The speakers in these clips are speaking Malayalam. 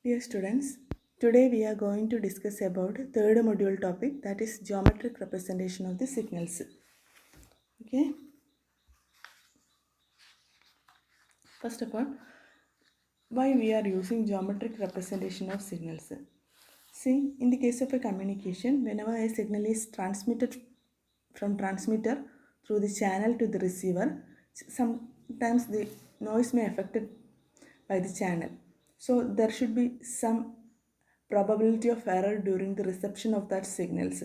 Dear students, today we are going to discuss about third module topic, that is geometric representation of the signals. Okay. First of all, why we are using geometric representation of signals? See, in the case of a communication, whenever a signal is transmitted from transmitter through the channel to the receiver, sometimes the noise may affected by the channel. So there should be some probability of error during the reception of that signals.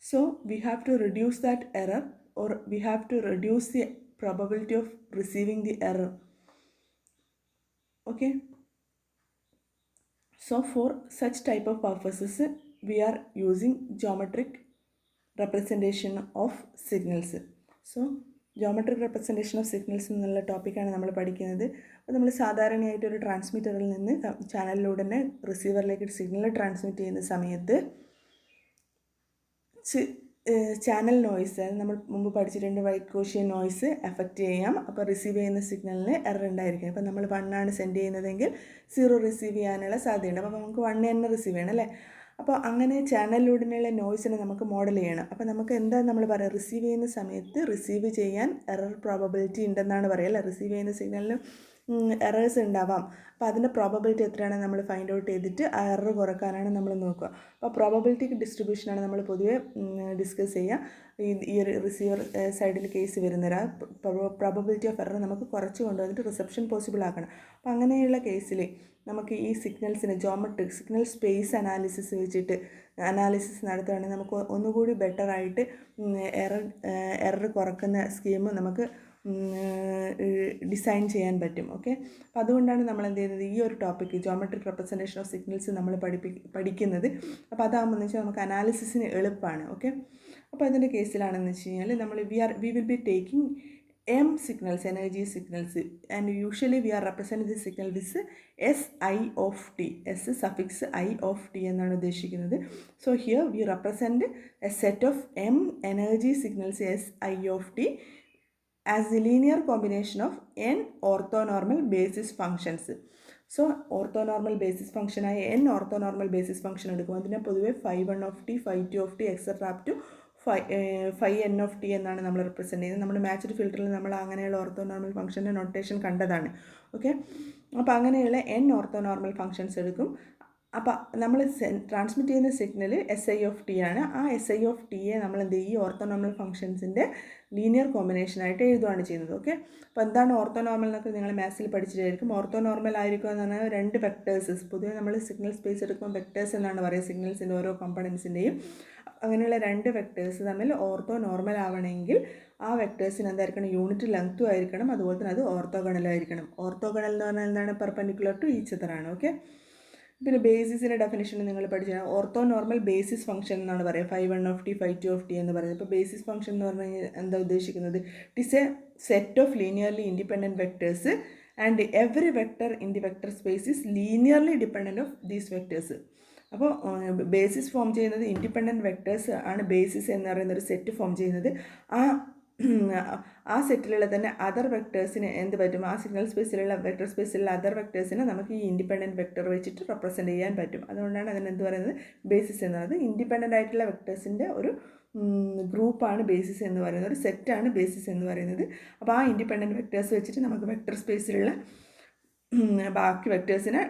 So we have to reduce that error, or we have to reduce the probability of receiving the error. Okay. So for such type of purposes, we are using geometric representation of signals. So geometric representation of signals എന്നുള്ള ടോപ്പിക്കാണ് നമ്മൾ പഠിക്കുന്നത്. അപ്പോൾ നമ്മൾ സാധാരണയായിട്ട് ഒരു ട്രാൻസ്മിറ്ററിൽ നിന്ന് ചാനലിലൂടെ തന്നെ റിസീവറിലേക്ക് സിഗ്നൽ ട്രാൻസ്മിറ്റ് ചെയ്യുന്ന സമയത്ത് ചാനൽ നോയ്സ്, നമ്മൾ മുമ്പ് പഠിച്ചിട്ടുണ്ട്, വൈറ്റ് കോഷ്യൻ നോയ്സ് എഫക്റ്റ് ചെയ്യാം. അപ്പോൾ റിസീവ് ചെയ്യുന്ന സിഗ്നലിന് എറർ ഉണ്ടായിരിക്കും. അപ്പോൾ നമ്മൾ 1 ആണ് സെൻഡ് ചെയ്യുന്നതെങ്കിൽ 0 റിസീവ് ചെയ്യാനുള്ള സാധ്യതയുണ്ട്. അപ്പോൾ നമുക്ക് 1 തന്നെ റിസീവ് ചെയ്യണം അല്ലേ. അപ്പോൾ അങ്ങനെ ചാനലിലൂടെയുള്ള നോയ്സിനെ നമുക്ക് മോഡൽ ചെയ്യണം. അപ്പോൾ നമുക്ക് എന്താ നമ്മൾ പറയുക, റിസീവ് ചെയ്യുന്ന സമയത്ത് റിസീവ് ചെയ്യാൻ എറർ പ്രോബബിലിറ്റി ഉണ്ടെന്നാണ് പറയുക അല്ലേ. റിസീവ് ചെയ്യുന്ന സിഗ്നലിന് എറേഴ്സ് ഉണ്ടാവാം. അപ്പോൾ അതിൻ്റെ പ്രോബബിലിറ്റി എത്രയാണെന്ന് നമ്മൾ ഫൈൻഡ് ഔട്ട് ചെയ്തിട്ട് ആ എറർ കുറക്കാനാണ് നമ്മൾ നോക്കുക. അപ്പോൾ പ്രോബബിലിറ്റി ഡിസ്ട്രിബ്യൂഷനാണ് നമ്മൾ പൊതുവെ ഡിസ്കസ് ചെയ്യുക. ഈ റിസീവർ സൈഡിൽ കേസ് വരുന്നൊരു പ്രോബബിലിറ്റി ഓഫ് എറർ നമുക്ക് കുറച്ച് കൊണ്ടുവന്നിട്ട് റിസപ്ഷൻ പോസിബിൾ ആക്കണം. അപ്പോൾ അങ്ങനെയുള്ള കേസിൽ നമുക്ക് ഈ സിഗ്നൽസിന് ജോമെട്രിക് സിഗ്നൽ സ്പേസ് അനാലിസിസ് വെച്ചിട്ട് അനാലിസിസ് നടത്തുകയാണെങ്കിൽ നമുക്ക് ഒന്നുകൂടി ബെറ്ററായിട്ട് എറർ കുറക്കുന്ന സ്കീം നമുക്ക് ഡിസൈൻ ചെയ്യാൻ പറ്റും. ഓക്കെ. അപ്പോൾ അതുകൊണ്ടാണ് നമ്മൾ എന്ത് ചെയ്യുന്നത്, ഈ ഒരു topic geometric representation of signals നമ്മൾ പഠിക്കുന്നത്. അപ്പോൾ അതാകുമ്പോൾ വെച്ചാൽ നമുക്ക് അനാലിസിസിന് എളുപ്പമാണ്. ഓക്കെ. അപ്പോൾ അതിൻ്റെ കേസിലാണെന്ന് വെച്ച് കഴിഞ്ഞാൽ നമ്മൾ we will be taking M signals, energy signals, and usually we are representing the signal with SI of t, S suffix I of t എന്നാണ് ഉദ്ദേശിക്കുന്നത്. So here we represent a set of M energy signals SI of t as the linear combination of n orthonormal basis functions. So orthonormal basis function ആയ n orthonormal basis function എടുക്കും. അതിനെ പൊതുവെ phi1 of t, phi2 of t, etc. up to phi n of t എന്നാണ് നമ്മൾ റെപ്രസെൻറ്റ് ചെയ്യുന്നത്. നമ്മൾ മാച്ച്ഡ് ഫിൽറ്ററിൽ നമ്മൾ അങ്ങനെയുള്ള ഓർത്തോനോർമൽ ഫംഗ്ഷൻ്റെ നൊട്ടേഷൻ കണ്ടതാണ്. ഓക്കെ. അപ്പോൾ അങ്ങനെയുള്ള n ഓർത്തോനോർമൽ ഫംഗ്ഷൻസ് എടുക്കും. അപ്പോൾ നമ്മൾ ട്രാൻസ്മിറ്റ് ചെയ്യുന്ന സിഗ്നൽ SI of t ആണ്. ആ SI of tയെ നമ്മൾ എന്ത് ചെയ്യും, ഈ ഓർത്തോനോർമൽ ഫംഗ്ഷൻസിൻ്റെ ലീനിയർ കോമ്പിനേഷനായിട്ട് എഴുതുകയാണ് ചെയ്യുന്നത്. ഓക്കെ. അപ്പോൾ എന്താണ് ഓർത്തോനോർമൽ എന്നൊക്കെ നിങ്ങൾ മാത്സിൽ പഠിച്ചിട്ടായിരിക്കും. ഓർത്തോനോർമൽ ആയിരിക്കും എന്ന് പറഞ്ഞാൽ 2 വെക്ടേഴ്സ്, പൊതുവെ നമ്മൾ സിഗ്നൽ സ്പേസ് എടുക്കുമ്പോൾ വെക്ടേഴ്സ് എന്നാണ് പറയുക സിഗ്നൽസിൻ്റെ ഓരോ കമ്പോണൻസിൻ്റെയും. അങ്ങനെയുള്ള 2 വെക്ടേഴ്സ് തമ്മിൽ ഓർത്തോ നോർമൽ ആവണമെങ്കിൽ ആ വെക്ടേഴ്സിന് എന്തായിരിക്കണം, യൂണിറ്റ് ലെങ്ത്തും ആയിരിക്കണം, അതുപോലെ തന്നെ അത് ഓർത്തോഗണലായിരിക്കണം. ഓർത്തോഗണൽ എന്ന് പറഞ്ഞാൽ എന്താണ്, പെർപെൻഡിക്കുലർ ടു ഈച്ച് അതറാണ്. ഓക്കെ. പിന്നെ ബേസിസിൻ്റെ ഡെഫിനിഷൻ നിങ്ങൾ പഠിച്ചാൽ ഓർത്തോ നോർമൽ ബേസിസ് ഫംഗ്ഷൻ എന്നാണ് പറയുക. phi1 of t, phi2 of t എന്ന് പറയുന്നത്. ഇപ്പോൾ ബേസിസ് ഫംഗ്ഷൻ എന്ന് പറഞ്ഞു കഴിഞ്ഞാൽ എന്താ ഉദ്ദേശിക്കുന്നത്, it is A set of linearly independent vectors and every vector in the vector space is linearly dependent of these vectors. അപ്പോൾ ബേസിസ് ഫോം ചെയ്യുന്നത് ഇൻഡിപെൻഡൻറ്റ് വെക്ടേഴ്സ് ആണ്. ബേസിസ് എന്ന് പറയുന്ന ഒരു സെറ്റ് ഫോം ചെയ്യുന്നത്. ആ സെറ്റിലുള്ള തന്നെ അതർ വെക്ടേഴ്സിന് എന്ത് പറ്റും, ആ സിഗ്നൽ സ്പേസിലുള്ള വെക്ടർ സ്പേസിലുള്ള അതർ വെക്ടേഴ്സിനെ നമുക്ക് ഈ ഇൻഡിപെൻഡൻറ്റ് വെക്ടർ വെച്ചിട്ട് റെപ്രസെൻറ്റ് ചെയ്യാൻ പറ്റും. അതുകൊണ്ടാണ് അതിനെന്ത് പറയുന്നത്, ബേസിസ് എന്ന് പറയുന്നത്. ഇൻഡിപെൻഡൻ്റ് ആയിട്ടുള്ള വെക്ടേഴ്സിൻ്റെ ഒരു ഗ്രൂപ്പാണ് ബേസിസ് എന്ന് പറയുന്നത്, ഒരു സെറ്റാണ് ബേസിസ് എന്ന് പറയുന്നത്. അപ്പോൾ ആ ഇൻഡിപെൻഡൻറ്റ് വെക്ടേഴ്സ് വെച്ചിട്ട് നമുക്ക് വെക്ടർ സ്പേസിലുള്ള ബാക്കി വെക്ടേഴ്സിനെ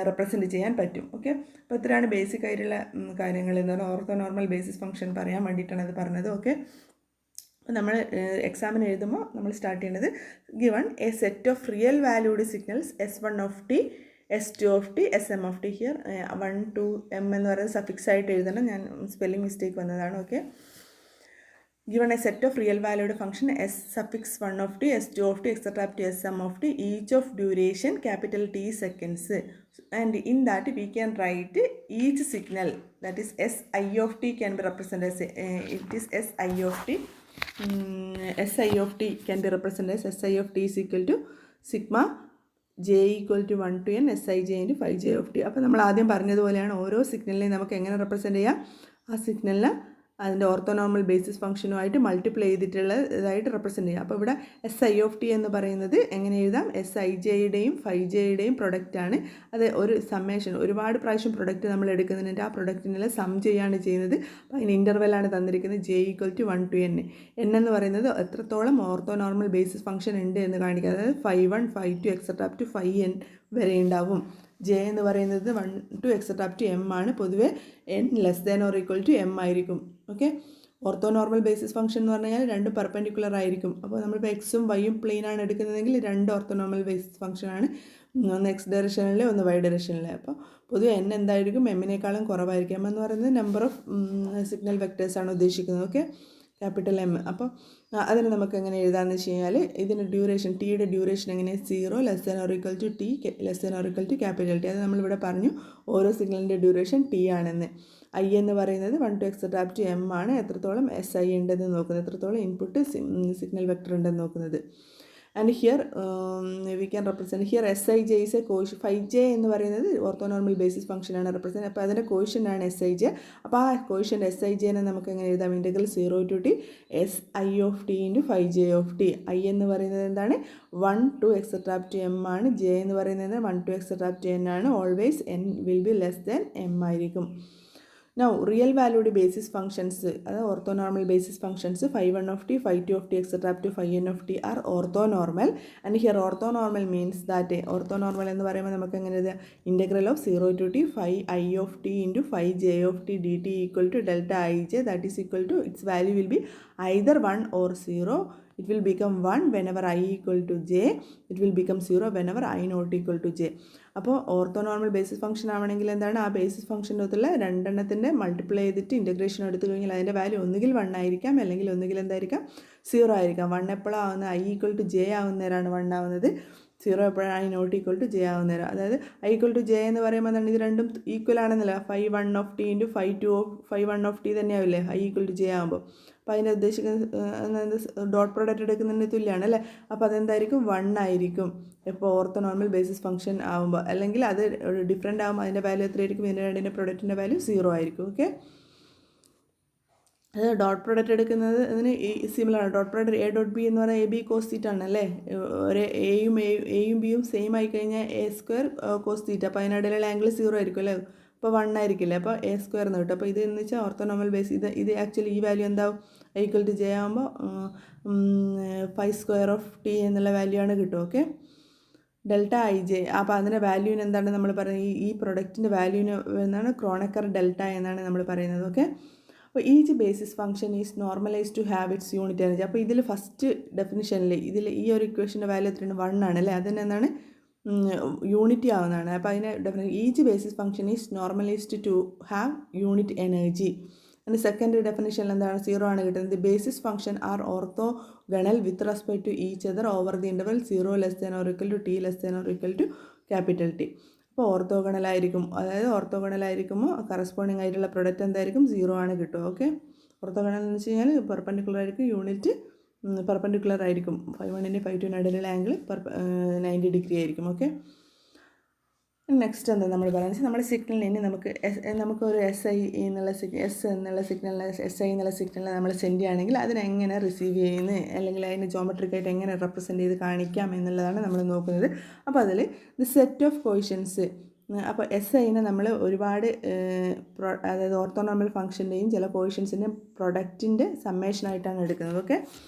റെപ്രസെൻറ്റ് ചെയ്യാൻ പറ്റും. ഓക്കെ. അപ്പോൾ ഇത്രയാണ് ബേസിക് ആയിട്ടുള്ള കാര്യങ്ങൾ എന്ന് പറഞ്ഞാൽ ഓർത്തോ നോർമൽ ബേസിസ് ഫംഗ്ഷൻ പറയാൻ വേണ്ടിയിട്ടാണ് അത് പറഞ്ഞത്. ഓക്കെ. അപ്പോൾ നമ്മൾ എക്സാമിന് എഴുതുമ്പോൾ നമ്മൾ സ്റ്റാർട്ട് ചെയ്യുന്നത് given A set of real valued signals S1 of t, S2 of t, SM of t. Here 1 2 M എന്ന് പറയുന്നത് സഫിക്സ് ആയിട്ട് എഴുതണം, ഞാൻ സ്പെല്ലിംഗ് മിസ്റ്റേക്ക് വന്നതാണ്. Okay. Given a set of real valued function S suffix 1 of t, S2 of t, etc. up to Sm of t, each of duration capital T seconds, and in that we can write each signal, that is Si of t can be represented as it is Si of t. Si of t can be represented as Si of t is equal to sigma j equal to 1 to n Sij into phi j of t. അപ്പോൾ നമ്മൾ ആദ്യം പറഞ്ഞതുപോലെയാണ് ഓരോ സിഗ്നലിനെയും നമുക്ക് എങ്ങനെ റെപ്രസെൻറ്റ് ചെയ്യാം, ആ സിഗ്നലിനെ അതിൻ്റെ ഓർത്തോനോർമൽ ബേസിസ് ഫംഗ്ഷനുമായിട്ട് മൾട്ടിപ്ലൈ ചെയ്തിട്ടുള്ളതായിട്ട് റെപ്രസെൻറ്റ് ചെയ്യുക. അപ്പോൾ ഇവിടെ SI എന്ന് പറയുന്നത് എങ്ങനെ എഴുതാം? SIJയുടെയും 5Jയുടെയും പ്രൊഡക്റ്റാണ്. അത് ഒരു സമ്മേഷൻ, ഒരുപാട് പ്രാവശ്യം പ്രൊഡക്റ്റ് നമ്മൾ എടുക്കുന്നതിൻ്റെ ആ പ്രൊഡക്റ്റിനുള്ള സം ചെയ്യാണ് ചെയ്യുന്നത്. അപ്പോൾ അതിന് ഇൻ്റർവെല്ലാണ് തന്നിരിക്കുന്നത് J = 1 to N. N എന്ന് പറയുന്നത് എത്രത്തോളം ഓർത്തോനോർമൽ ബേസിസ് ഫംഗ്ഷൻ ഉണ്ട് എന്ന് കാണിക്കുക. അതായത് 5(1), 5(2) എക്സെട്രാ അപ് ടു 5N വരെ ഉണ്ടാവും. J എന്ന് പറയുന്നത് 1 to etcetera up to M ആണ്. പൊതുവേ N < M ആയിരിക്കും. ഓക്കെ, ഓർത്തോനോർമൽ ബേസിസ് ഫംഗ്ഷൻ എന്ന് പറഞ്ഞു കഴിഞ്ഞാൽ രണ്ടും പെർപെൻഡിക്കുലർ ആയിരിക്കും. അപ്പോൾ നമ്മളിപ്പോൾ എക്സും വൈയും പ്ലെയിൻ ആണ് എടുക്കുന്നതെങ്കിൽ രണ്ട് ഓർത്തോനോർമൽ ബേസിസ് ഫംഗ്ഷനാണ്. ഒന്ന് X ഡയറക്ഷനിലെ, ഒന്ന് Y ഡയറക്ഷനിലെ. അപ്പോൾ പൊതുവെ N എന്തായിരിക്കും? M-നേക്കാളും കുറവായിരിക്കും. M എന്ന് പറയുന്നത് നമ്പർ ഓഫ് സിഗ്നൽ വെക്ടേഴ്സാണ് ഉദ്ദേശിക്കുന്നത്. Okay, capital M. അപ്പോൾ അതിന് നമുക്ക് എങ്ങനെ എഴുതാമെന്ന് വെച്ച് കഴിഞ്ഞാൽ ഇതിൻ്റെ ഡ്യൂറേഷൻ, ടിയുടെ ഡ്യൂറേഷൻ എങ്ങനെ? 0 < T < ക്യാപിറ്റൽ T. അത് നമ്മളിവിടെ പറഞ്ഞു ഓരോ സിഗ്നലിൻ്റെ ഡ്യൂറേഷൻ T ആണെന്ന്. I എന്ന് പറയുന്നത് 1 to etcetera up to M ആണ്. എത്രത്തോളം SI ഉണ്ടെന്ന് നോക്കുന്നത്, എത്രത്തോളം ഇൻപുട്ട് സിഗ്നൽ വെക്ടർ ഉണ്ടെന്ന് നോക്കുന്നത്. And here we can represent here SIJ is A quotient. 5J എന്ന് പറയുന്നത് ഓർത്തോനോർമൽ ബേസിസ് ഫംഗ്ഷനാണ് റെപ്രസെൻറ്റ്. അപ്പോൾ അതിൻ്റെ കോഷ്യൻ്റാണ് SIJ. അപ്പോൾ ആ കോഷ്യൻ്റ് SIJനെ നമുക്ക് എങ്ങനെ എഴുതാം? Integral 0 to T SI(T) × 5J(T). I എന്ന് പറയുന്നത് എന്താണ്? 1 to etcetera up to M ആണ്. J എന്ന് പറയുന്നത് 1 to etcetera up to N ആണ്. Always N will be less than M ആയിരിക്കും. Now, real valued basis functions, orthonormal basis functions, 5(1)(T), 5(2)(T), etc. up to 5(n)(T) are orthonormal. And here orthonormal means that orthonormal എന്ന് പറയുമ്പോൾ നമുക്ക് എങ്ങനെ എഴുതാം? Integral of 0 to T 5i(T) into 5j(T) dt equal to delta ij, that is equal to, its value will be either 1 or 0. It will become 1 whenever I equal to j. It will become 0 whenever I not equal to j. അപ്പോൾ ഓർത്തോനോർമൽ ബേസിസ് ഫംഗ്ഷൻ ആവണമെങ്കിൽ എന്താണ്? ആ ബേസിസ് ഫംഗ്ഷൻ്റെ അകത്തുള്ള രണ്ടെണ്ണത്തിൻ്റെ മൾട്ടിപ്ലൈ ചെയ്തിട്ട് ഇൻ്റഗ്രേഷൻ എടുത്തു കഴിഞ്ഞാൽ അതിൻ്റെ വാല്യൂ ഒന്നുകിൽ 1 ആയിരിക്കാം, അല്ലെങ്കിൽ ഒന്നുകിൽ എന്തായിരിക്കാം? 0 ആയിരിക്കാം. 1 എപ്പോഴാണ് ആവുന്നത്? I = J ആവുന്നേരാണ് 1 ആവുന്നത്. 0 എപ്പോഴാണ്? I not equal to J ആവുന്നേരം. അതായത് I = J എന്ന് പറയുമ്പോൾ എന്താണ്? ഇത് രണ്ടും ഈക്വൽ ആണെന്നല്ല. 5(1)(T) × 5(2)(T) തന്നെയാവില്ലേ I = J ആകുമ്പോൾ. അപ്പോൾ അതിൻ്റെ ഉദ്ദേശിക്കുന്നത് ഡോട്ട് പ്രോഡക്റ്റ് എടുക്കുന്നതിന് തുല്യമാണ് അല്ലേ? അപ്പോൾ അതെന്തായിരിക്കും? 1 ആയിരിക്കും ഇപ്പോൾ ഓർത്തോനോർമൽ ബേസിസ് ഫംഗ്ഷൻ ആകുമ്പോൾ. അല്ലെങ്കിൽ അത് ഡിഫറെൻ്റ് ആകുമ്പോൾ അതിൻ്റെ വാല്യൂ എത്രയായിരിക്കും? ഇതിൻ്റെ രണ്ടിൻ്റെ പ്രൊഡക്റ്റിൻ്റെ വാല്യൂ 0 ആയിരിക്കും. ഓക്കെ, അത് ഡോട്ട് പ്രോഡക്റ്റ് എടുക്കുന്നത് അതിന് സിമിലറാണ്. ഡോട്ട് പ്രോഡക്റ്റ് A.B എന്ന് പറയുന്നത് AB cos θ ആണല്ലേ? ഒരു എയും ബിയും സെയിം ആയി കഴിഞ്ഞാൽ A² cos θ. അപ്പോൾ അതിനിടയിലുള്ള ആംഗിൾ 0 ആയിരിക്കും അല്ലേ? അപ്പോൾ 1 ആയിരിക്കില്ലേ? അപ്പോൾ A² എന്ന് കിട്ടും. അപ്പോൾ ഇത് എന്ന് വെച്ചാൽ ഓർത്തോനോർമൽ ബേസ്. ഇത് ആക്ച്വലി ഈ വാല്യൂ എന്താവും? I = J ആകുമ്പോൾ 5^2 എന്നുള്ള വാല്യൂ ആണ് കിട്ടും. Okay, delta ij. അപ്പോൾ അതിൻ്റെ വാല്യൂവിന് എന്താണ് നമ്മൾ പറയുന്നത്? ഈ പ്രൊഡക്റ്റിൻ്റെ വാല്യൂവിന് എന്താണ്? ക്രോണക്കർ ഡെൽറ്റ എന്നാണ് നമ്മൾ പറയുന്നത്. ഓക്കെ, അപ്പോൾ each basis function is normalise to have its unit energy. അപ്പോൾ ഇതിൽ ഫസ്റ്റ് ഡെഫിനിഷനിൽ ഇതിൽ ഈ ഒരു ഇക്വേഷൻ്റെ വാല്യൂ എത്രയാണ്? 1 ആണ് അല്ലേ? അതിന് എന്താണ്? യൂണിറ്റി ആവുന്നതാണ്. അപ്പോൾ അതിന് definite each basis function is normalised to have unit energy. അതിന് സെക്കൻഡ് ഡെഫിനിഷനിൽ എന്താണ്? 0 ആണ് കിട്ടുന്നത്. Basis function are orthogonal with respect to each other over the interval 0 < T < T. അപ്പോൾ ഓർത്തോഗണലായിരിക്കും. അതായത് ഓർത്തോഗണലായിരിക്കുമ്പോൾ കറസ്പോണ്ടിങ് ആയിട്ടുള്ള പ്രൊഡക്റ്റ് എന്തായിരിക്കും? 0 ആണ് കിട്ടും. ഓക്കെ, ഓർത്തോഗണൽ എന്ന് വെച്ച് കഴിഞ്ഞാൽ പെർപെൻഡിക്കുലർ ആയിരിക്കും, യൂണിറ്റ് പെർപെൻഡിക്കുലർ ആയിരിക്കും. 5(1)ൻ്റെ 5(2)ൻ്റെ ഇടയിലുള്ള ആംഗിൾ 90 ഡിഗ്രി ആയിരിക്കും. ഓക്കെ, നെക്സ്റ്റ് എന്താ നമ്മൾ പറയുന്നത്? നമ്മുടെ സിഗ്നലിന് ഇനി നമുക്കൊരു SI എന്നുള്ള സിഗ്നലിനെ നമ്മൾ സെൻഡ് ചെയ്യുകയാണെങ്കിൽ അതിനെങ്ങനെ റിസീവ് ചെയ്യുന്നത്, അല്ലെങ്കിൽ അതിനെ ജോമെട്രിക്കായിട്ട് എങ്ങനെ റെപ്രസെൻറ്റ് ചെയ്ത് കാണിക്കാം എന്നുള്ളതാണ് നമ്മൾ നോക്കുന്നത്. അപ്പോൾ അതിൽ ദി സെറ്റ് ഓഫ് കോഷ്യൻസ്. അപ്പോൾ SIനെ നമ്മൾ ഒരുപാട് അതായത് ഓർത്തോനോർമൽ ഫംഗ്ഷൻ്റെയും ചില കോഷ്യൻസിൻ്റെയും പ്രൊഡക്റ്റിൻ്റെ സമ്മേഷനായിട്ടാണ് എടുക്കുന്നത്. ഓക്കെ,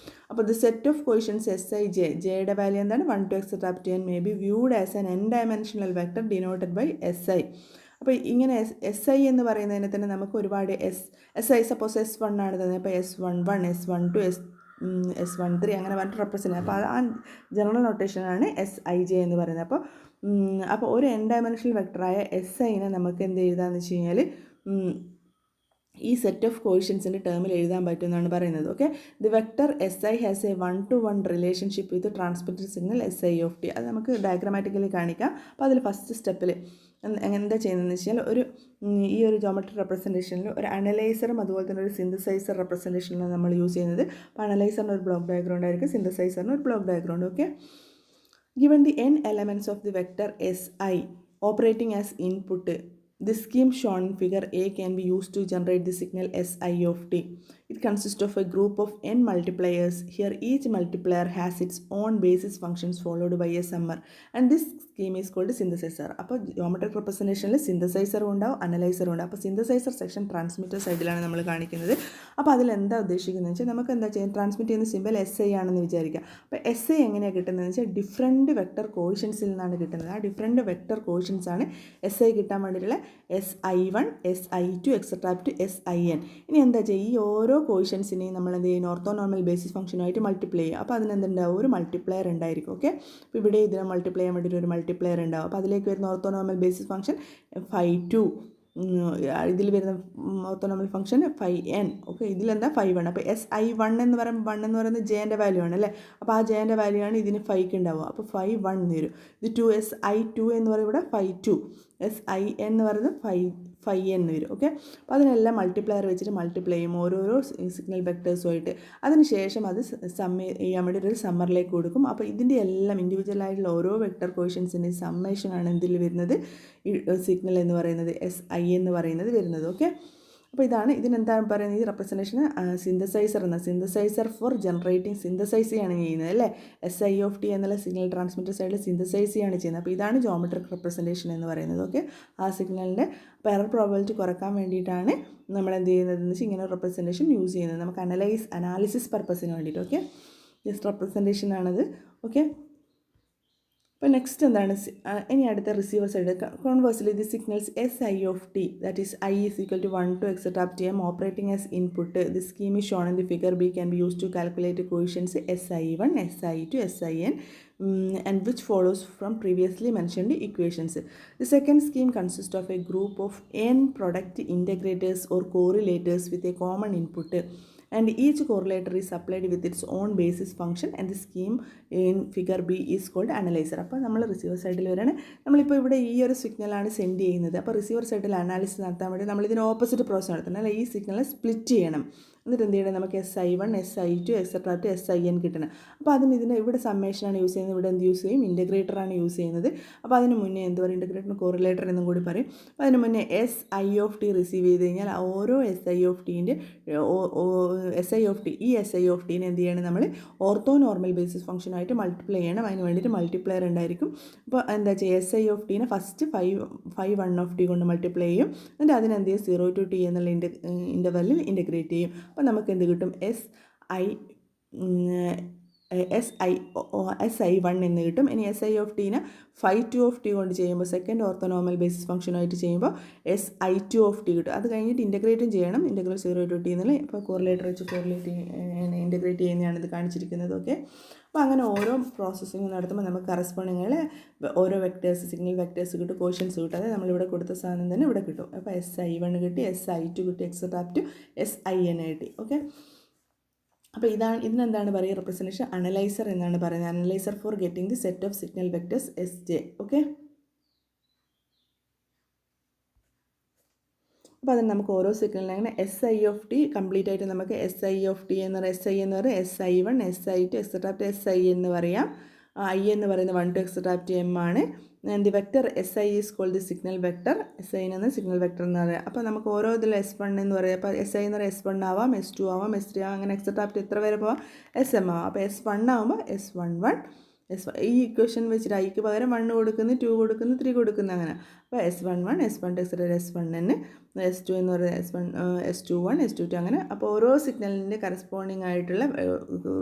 അപ്പോൾ the set of quotients SIJ, ജെയുടെ വാല്യൂ എന്താണ്? 1 to etcetera up to N may be viewed as an n-dimensional vector denoted by SI. അപ്പോൾ ഇങ്ങനെ SI എന്ന് പറയുന്നതിനെ തന്നെ നമുക്ക് ഒരുപാട് SI സപ്പോസ് S1 ആണ് തന്നെ. അപ്പോൾ S11, S12, S13 അങ്ങനെ പറഞ്ഞിട്ട് റെപ്രസെൻറ്റ്. അപ്പോൾ ആ ജനറൽ നൊട്ടേഷനാണ് SIJ എന്ന് പറയുന്നത്. അപ്പോൾ ഒരു n-dimensional വെക്ടറായ SIനെ നമുക്ക് എന്ത് എഴുതാമെന്ന് വെച്ച് കഴിഞ്ഞാൽ ഈ സെറ്റ് ഓഫ് കോഷ്യൻസിൻ്റെ ടേമിൽ എഴുതാൻ പറ്റുമെന്നാണ് പറയുന്നത്. Okay, the vector SI has A 1-to-1 relationship with transmitted signal SI(T). അത് നമുക്ക് ഡയഗ്രാമാറ്റിക്കലി കാണിക്കാം. അപ്പോൾ അതിൽ ഫസ്റ്റ് സ്റ്റെപ്പിൽ എന്താ ചെയ്യുന്നതെന്ന് വെച്ചാൽ ഈ ഒരു ജോമെട്രി റെപ്രസെൻറ്റേഷനിൽ ഒരു അനലൈസറും അതുപോലെ തന്നെ ഒരു സിന്തസൈസർ റെപ്രസെൻറ്റേഷനിലാണ് നമ്മൾ യൂസ് ചെയ്യുന്നത്. അപ്പോൾ അനലൈസറിന് ഒരു ബ്ലോക്ക് ഡയഗ്രൗണ്ട് ആയിരിക്കും, സിന്തസൈസറിന് ഒരു block diagram. Okay, given the n elements of the vector SI operating as input, The scheme shown in figure A can be used to generate the signal Si of t. It consists of a group of n multipliers. Here each multiplier has its own basis functions followed by a summer. And this scheme is called synthesizer. അപ്പോൾ ജോമെട്രിക് റെപ്രസെൻറ്റേഷനിൽ സിന്തസൈസറും ഉണ്ടാവും അനലൈസറും ഉണ്ടാവും. അപ്പോൾ സിന്തസൈസർ സെക്ഷൻ ട്രാൻസ്മിറ്റർ സൈഡിലാണ് നമ്മൾ കാണിക്കുന്നത്. അപ്പോൾ അതിലെന്താ ഉദ്ദേശിക്കുന്നത് വെച്ചാൽ നമുക്ക് എന്താ ചെയ്യാം, ട്രാൻസ്മിറ്റ് ചെയ്യുന്ന സിമ്പൽ SI ആണെന്ന് വിചാരിക്കുക. അപ്പോൾ SI എങ്ങനെയാണ് കിട്ടുന്നതെന്ന് വെച്ചാൽ ഡിഫറെൻറ്റ് വെക്ടർ കോഷ്യൻസിൽ നിന്നാണ് കിട്ടുന്നത്. ആ ഡിഫറെൻറ്റ് വെക്ടർ കോഷ്യൻസ് ആണ് SI കിട്ടാൻ വേണ്ടിയിട്ടുള്ള SI1, SI2 et cetera to SIN. ഇനി എന്താ ചെയ്യുക, ഈ ഓരോ കോഷ്യൻസിനെയും നമ്മൾ എന്ത് ചെയ്യും, ഓർത്തോനോർമൽ ബേസിസ് ഫംഗ്ഷനുമായിട്ട് മൾട്ടിപ്ലൈ ചെയ്യുക. അപ്പോൾ അതിനെന്തുണ്ടാവും, ഒരു മൾട്ടിപ്ലയർ ഉണ്ടായിരിക്കും. ഓക്കെ, അപ്പോൾ ഇവിടെ ഇതിനെ മൾട്ടിപ്ലൈ ചെയ്യാൻ വേണ്ടിയിട്ട് ഒരു മൾട്ടിപ്ലയർ ഉണ്ടാവും. അപ്പോൾ അതിലേക്ക് വരുന്ന ഓർത്തോനോർമൽ ബേസിസ് ഫംഗ്ഷൻ 5 ഇതിൽ വരുന്ന ഓർത്തോനോർമൽ ഫംഗ്ഷൻ 5n. ഓക്കെ, ഇതിലെന്താ 5 അപ്പോൾ SI1 എന്ന് പറയുമ്പോൾ 1 എന്ന് പറയുന്നത് ജെൻ്റെ വാല്യൂ ആണ് അല്ലേ. അപ്പോൾ ആ ജെൻ്റെ വാല്യൂ ആണ് ഇതിന് 5ക്ക് ഉണ്ടാവുക. അപ്പോൾ 5 1 വരും. ഇത് 2 SI2 എന്ന് പറയുമ്പോൾ ഇവിടെ 5 SIN എന്ന് പറയുന്നത് 5n വരും. ഓക്കെ, അപ്പോൾ അതിനെല്ലാം മൾട്ടിപ്ലയർ വെച്ചിട്ട് മൾട്ടിപ്ലൈ ചെയ്യും ഓരോരോ സിഗ്നൽ വെക്ടേഴ്സുമായിട്ട്. അതിനുശേഷം അത് ചെയ്യാൻ വേണ്ടി ഒരു സമ്മറിലേക്ക് കൊടുക്കും. അപ്പോൾ ഇതിൻ്റെ എല്ലാം ഇൻഡിവിജ്വലായിട്ടുള്ള ഓരോ വെക്ടർ കോഷ്യൻസിൻ്റെ സമ്മേഷനാണ് ഇതിൽ വരുന്നത്, ഈ സിഗ്നൽ എന്ന് പറയുന്നത് SI എന്ന് പറയുന്നത് വരുന്നത്. ഓക്കെ, അപ്പോൾ ഇതാണ് ഇതിനെന്താണ് പറയുന്നത്, ഈ റെപ്രസെൻറ്റേഷൻ സിന്തസൈസർ എന്ന സിന്തസൈസർ ഫോർ ജനറേറ്റിംഗ് സിന്തസൈസ് ചെയ്യാണ് ചെയ്യുന്നത് അല്ലേ. SI of t എന്നുള്ള സിഗ്നൽ ട്രാൻസ്മിറ്റർ സൈഡിൽ സിന്തസൈസ് ചെയ്യാണ് ചെയ്യുന്നത്. അപ്പോൾ ഇതാണ് ജോമെട്രിക് റെപ്രസെൻറ്റേഷൻ എന്ന് പറയുന്നത്. ഓക്കെ, ആ സിഗ്നലിൻ്റെ എറർ പ്രോബബിലിറ്റി കുറക്കാൻ വേണ്ടിയിട്ടാണ് നമ്മൾ എന്ത് ചെയ്യുന്നതെന്ന് വെച്ചാൽ ഇങ്ങനെ റെപ്രസെൻറ്റേഷൻ യൂസ് ചെയ്യുന്നത്, നമുക്ക് അനാലിസിസ് പർപ്പസിന് വേണ്ടിയിട്ട്. ഓക്കെ, ജസ്റ്റ് റെപ്രസെൻറ്റേഷൻ ആണത്. ഓക്കെ, അപ്പോൾ നെക്സ്റ്റ് എന്താണ്, ഇനി അടുത്ത receiver side. Conversely the signals SI of t, that is I is equal to 1 to etc up to m operating as input. The scheme is shown in the figure B can be used to calculate coefficients SI1, SI2, SIN, and which follows from previously mentioned equations. The second scheme consists of a group of n product integrators or correlators with a common input, and each correlator is supplied with its own basis function, and the scheme in figure B is called analyzer. അപ്പോൾ നമ്മൾ റിസീവർ സൈഡിൽ വരെയാണ്, നമ്മളിപ്പോൾ ഇവിടെ ഈ ഒരു സിഗ്നലാണ് സെൻഡ് ചെയ്യുന്നത്. അപ്പോൾ റിസീവർ സൈഡിൽ അനാലിസിസ് നടത്താൻ വേണ്ടി നമ്മളിതിന് ഓപ്പോസിറ്റ് പ്രോസസ് നടത്തണം അല്ല, ഈ സിഗ്നൽ സ്പ്ലിറ്റ് ചെയ്യണം. എന്നിട്ട് എന്ത് ചെയ്യണം, നമുക്ക് SI1, SI2 et cetera to SIN കിട്ടണം. അപ്പോൾ ഇതിന് ഇവിടെ സമ്മേഷനാണ് യൂസ് ചെയ്യുന്നത്, ഇവിടെ എന്ത് യൂസ് ചെയ്യും, ഇൻറ്റഗ്രേറ്ററാണ് യൂസ് ചെയ്യുന്നത്. അപ്പോൾ അതിന് മുന്നേ എന്ത് പറയും, ഇൻറ്റഗ്രേറ്ററിന് കോറിലേറ്റർ എന്നും കൂടി പറയും. അപ്പോൾ അതിന് മുന്നേ SI of t റിസീവ് ചെയ്ത് കഴിഞ്ഞാൽ ഓരോ SI of tൻ്റെ ഈ SI of tനെ എന്ത് ചെയ്യണം, നമ്മൾ ഓർത്തോ നോർമൽ ബേസിസ് ഫംഗ്ഷനായിട്ട് മൾട്ടിപ്ലൈ ചെയ്യണം. അതിന് വേണ്ടിയിട്ട് മൾട്ടിപ്ലയർ ഉണ്ടായിരിക്കും. അപ്പോൾ എന്താ ചെയ്യുക, SI of tനെ ഫസ്റ്റ് 1 of t കൊണ്ട് മൾട്ടിപ്ലൈ ചെയ്യും. എന്നിട്ട് അതിനെന്ത് ചെയ്യും, 0 to t എന്നുള്ള ഇൻ്റർവെല്ലിൽ ഇൻറ്റഗ്രേറ്റ് ചെയ്യും. അപ്പോൾ നമുക്ക് എന്ത് കിട്ടും, SI1 എന്ന് കിട്ടും. ഇനി SI of tനെ 2 of t കൊണ്ട് ചെയ്യുമ്പോൾ സെക്കൻഡ് ഓർത്തോനോർമൽ ബേസിസ് ഫംഗ്ഷനായിട്ട് ചെയ്യുമ്പോൾ SI2 of t കിട്ടും. അത് കഴിഞ്ഞിട്ട് ഇൻറ്റഗ്രേറ്റും ചെയ്യണം, ഇൻറ്റഗ്രൽ 0 to t എന്നുള്ള. ഇപ്പോൾ കോറിലേറ്റർ വെച്ച് ഇൻറ്റഗ്രേറ്റ് ചെയ്യുന്നതാണ് ഇത് കാണിച്ചിരിക്കുന്നത്. ഓക്കെ, അപ്പോൾ അങ്ങനെ ഓരോ പ്രോസസ്സിങ് നടത്തുമ്പോൾ നമുക്ക് കറസ്പോണ്ടിങ്ങിൽ ഓരോ വെക്ടേഴ്സ് സിഗ്നൽ വെക്ടേഴ്സ് കിട്ടും, കോഷ്യൻസ് കിട്ടും. അതായത് നമ്മളിവിടെ കൊടുത്ത സാധനം തന്നെ ഇവിടെ കിട്ടും. അപ്പോൾ SI1 കിട്ടി, SI2 കിട്ടി, എക്സെട്രാ ടു SIN കിട്ടി. ഓക്കെ, അപ്പോൾ ഇതിനെന്താണ് പറയുക, റെപ്രസെൻറ്റേഷൻ അനലൈസർ എന്നാണ് പറയുന്നത്. Analyser for getting the set of signal vectors SJ. Okay, അപ്പോൾ അതിന് നമുക്ക് ഓരോ സിഗ്നലിനെ SI of t കംപ്ലീറ്റ് ആയിട്ട് നമുക്ക് SI of t എന്ന് പറയുന്നത് SI എന്ന് പറയുന്നത് SI1, SI2 et cetera to SI എന്ന് പറയാം. I എന്ന് പറയുന്നത് 1 to എക്സെട്രാ ടു m ആണ്. The vector SI is called the signal vector. SI എന്ന് സിഗ്നൽ വെക്ടർ എന്ന് പറയാം. അപ്പോൾ നമുക്ക് ഓരോ ഇതിൽ S1 എന്ന് പറയാം. അപ്പോൾ SI എന്ന് പറയുന്നത് S1 ആവാം, S2 ആവാം, S3 ആവാം, അങ്ങനെ എക്സെട്രാ ടു എത്ര വരെ പോവാം, SM ആവാം. അപ്പോൾ S1 ആകുമ്പോൾ S11 ഈ ഇക്വേഷൻ വെച്ചിട്ട് ഐക്ക് പകരം 1 കൊടുക്കുന്നു, 2 കൊടുക്കുന്നു, 3 കൊടുക്കുന്നു, അങ്ങനെ. അപ്പോൾ S11, S12 et cetera S1n, S2 എന്ന് പറയുന്നത് S21, S22 അങ്ങനെ. അപ്പോൾ ഓരോ സിഗ്നലിൻ്റെ കറസ്പോണ്ടിങ് ആയിട്ടുള്ള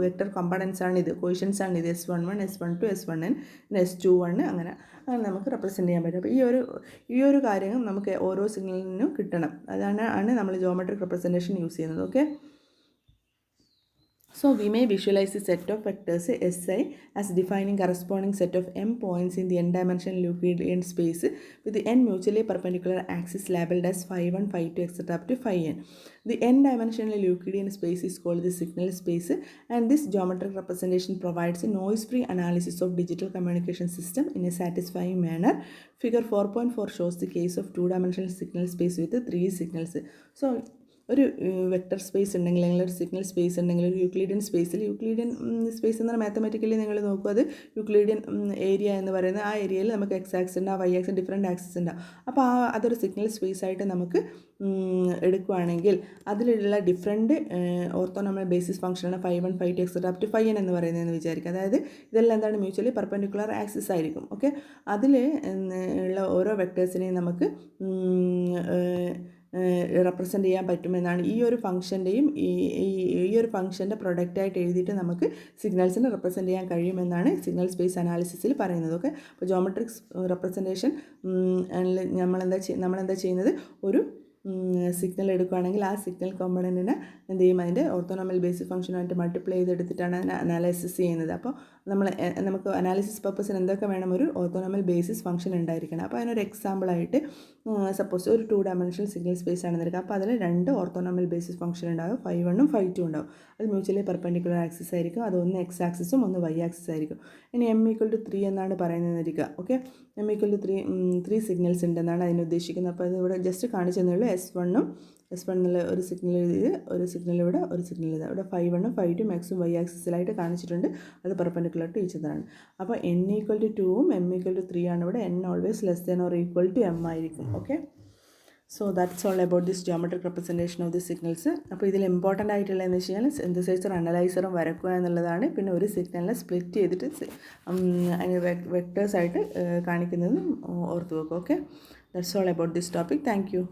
വെക്ടർ കമ്പണൻസ് ആണ് ഇത്, കോഷ്യൻസ് ആണ് ഇത്. S11, S12, S1n, S21 അങ്ങനെ നമുക്ക് റെപ്രസെൻറ്റ് ചെയ്യാൻ പറ്റും. അപ്പോൾ ഈ ഒരു കാര്യം നമുക്ക് ഓരോ സിഗ്നലിനും കിട്ടണം. അതാണ് നമ്മൾ ജോമെട്രിക് റെപ്രസെൻറ്റേഷൻ യൂസ് ചെയ്യുന്നത്. Okay, so we may visualize a set of vectors SI as defining corresponding set of m points in the n-dimensional Euclidean space with the n mutually perpendicular axis labeled as phi1, phi2, etc. up to phi n. The n-dimensional Euclidean space is called the signal space, and this geometric representation provides a noise-free analysis of digital communication system in a satisfying manner. Figure 4.4 shows the case of two-dimensional signal space with 3 signals. So ഒരു വെക്റ്റർ സ്പേസ് ഉണ്ടെങ്കിൽ അല്ലെങ്കിൽ ഒരു സിഗ്നൽ സ്പേസ് ഉണ്ടെങ്കിൽ ഒരു യൂക്ലിഡിയൻ സ്പേസിൽ യൂക്ലിഡിയൻ സ്പേസ് എന്ന് പറഞ്ഞാൽ മാത്തമാറ്റിക്കലി നിങ്ങൾ നോക്കുക അത് യൂക്ലിഡിയൻ ഏരിയ എന്ന് പറയുന്നത് ആ ഏരിയയിൽ നമുക്ക് എക്സ് ആക്സിസ് ഉണ്ട്, വൈ ആക്സിസ് ഡിഫറെൻറ്റ് ആക്സിസ് ഉണ്ടാവും. അപ്പോൾ അതൊരു സിഗ്നൽ സ്പേസ് ആയിട്ട് നമുക്ക് എടുക്കുകയാണെങ്കിൽ അതിലുള്ള ഡിഫറെൻറ്റ് ഓർത്തോനോമൽ ബേസിസ് ഫംഗ്ഷനാണ് 5 1 5 2 എക്സെട്ര അപ് ടു 5n എന്ന് പറയുന്നതെന്ന് വിചാരിക്കുക. അതായത് ഇതെല്ലാം എന്താണ് മ്യൂച്വലി പെർപെൻഡിക്കുലർ ആക്സിസ് ആയിരിക്കും. ഓക്കെ, അതിൽ ഉള്ള ഓരോ വെക്ടേഴ്സിനെയും നമുക്ക് റെപ്രസെൻറ്റ് ചെയ്യാൻ പറ്റുമെന്നാണ് ഈ ഒരു ഫംഗ്ഷൻ്റെയും ഈ ഒരു ഫംഗ്ഷൻ്റെ പ്രൊഡക്റ്റായിട്ട് എഴുതിയിട്ട് നമുക്ക് സിഗ്നൽസിനെ റെപ്രസെൻറ്റ് ചെയ്യാൻ കഴിയുമെന്നാണ് സിഗ്നൽ സ്പേസ് അനാലിസിസിൽ പറയുന്നത്. ഓക്കെ, അപ്പോൾ ജോമെട്രിക് റെപ്രസെൻറ്റേഷൻ നമ്മളെന്താ ചെയ്യുന്നത്, ഒരു സിഗ്നൽ എടുക്കുകയാണെങ്കിൽ ആ സിഗ്നൽ കോമ്പണൻറ്റിനെ എന്ത് ചെയ്യും, അതിൻ്റെ ഓർത്തോനോമൽ ബേസിസ് ഫംഗ്ഷനുമായിട്ട് മൾട്ടിപ്ലൈ ചെയ്തെടുത്തിട്ടാണ് അതിനെ അനാലിസിസ് ചെയ്യുന്നത്. അപ്പോൾ നമുക്ക് അനാലിസിസ് പർപ്പസിന് എന്തൊക്കെ വേണം, ഒരു ഓർത്തോനോമൽ ബേസിസ് ഫംഗ്ഷൻ ഉണ്ടായിരിക്കണം. അപ്പോൾ അതിനൊരു എക്സാമ്പിളായിട്ട് സപ്പോസ് ഒരു 2 ഡയമെൻഷണൽ സിഗ്നൽ സ്പേസ് ആണെന്ന് എടുക്കുക. അപ്പോൾ അതിൽ 2 ഓർത്തോനോമൽ ബേസിസ് ഫംഗ്ഷൻ ഉണ്ടാകും, 5 1 5 2 ഉണ്ടാവും. അത് മ്യൂച്വലി പെർപെൻഡിക്കുലർ ആക്സിസ് ആയിരിക്കും, അത് ഒന്ന് എക്സ് ആക്സിസും ഒന്ന് വൈ ആക്സിസ് ആയിരിക്കും. ഇനി m = 3 എന്നാണ് പറയുന്നത് ഇരിക്കുക. ഓക്കെ, m = 3 സിഗ്നൽസ് ഉണ്ടെന്നാണ് അതിന് ഉദ്ദേശിക്കുന്നത്. അപ്പോൾ അത് ഇവിടെ ജസ്റ്റ് കാണിച്ചു തന്നുള്ളൂ. S1 ഒരു സിഗ്നൽ എഴുതി, ഒരു സിഗ്നൽ ഇവിടെ, ഒരു സിഗ്നൽ ഇവിടെ 5 1 5 2 എക്സും വൈ ആക്സിസിലായിട്ട് കാണിച്ചിട്ടുണ്ട്. അത് പെർപെൻഡിക്കുലർ ടു ഈച്ച് അതാണ്. അപ്പോൾ n = 2ഉം m = 3 ആണ് ഇവിടെ. n always less than or equal to m ആയിരിക്കും. Okay, so that's all about this geometric representation of the signals. അപ്പോൾ ഇതിൽ ഇമ്പോർട്ടൻ്റ് ആയിട്ടുള്ളതെന്ന് വെച്ച് കഴിഞ്ഞാൽ സിന്തസൈസറും അനലൈസറും വരക്കുക എന്നുള്ളതാണ്. പിന്നെ ഒരു സിഗ്നലിനെ സ്പ്ലിറ്റ് ചെയ്തിട്ട് അതിന് വെക്ടേഴ്സായിട്ട് കാണിക്കുന്നതും ഓർത്ത് വെക്കുക. Okay, that's all about this topic. Thank you.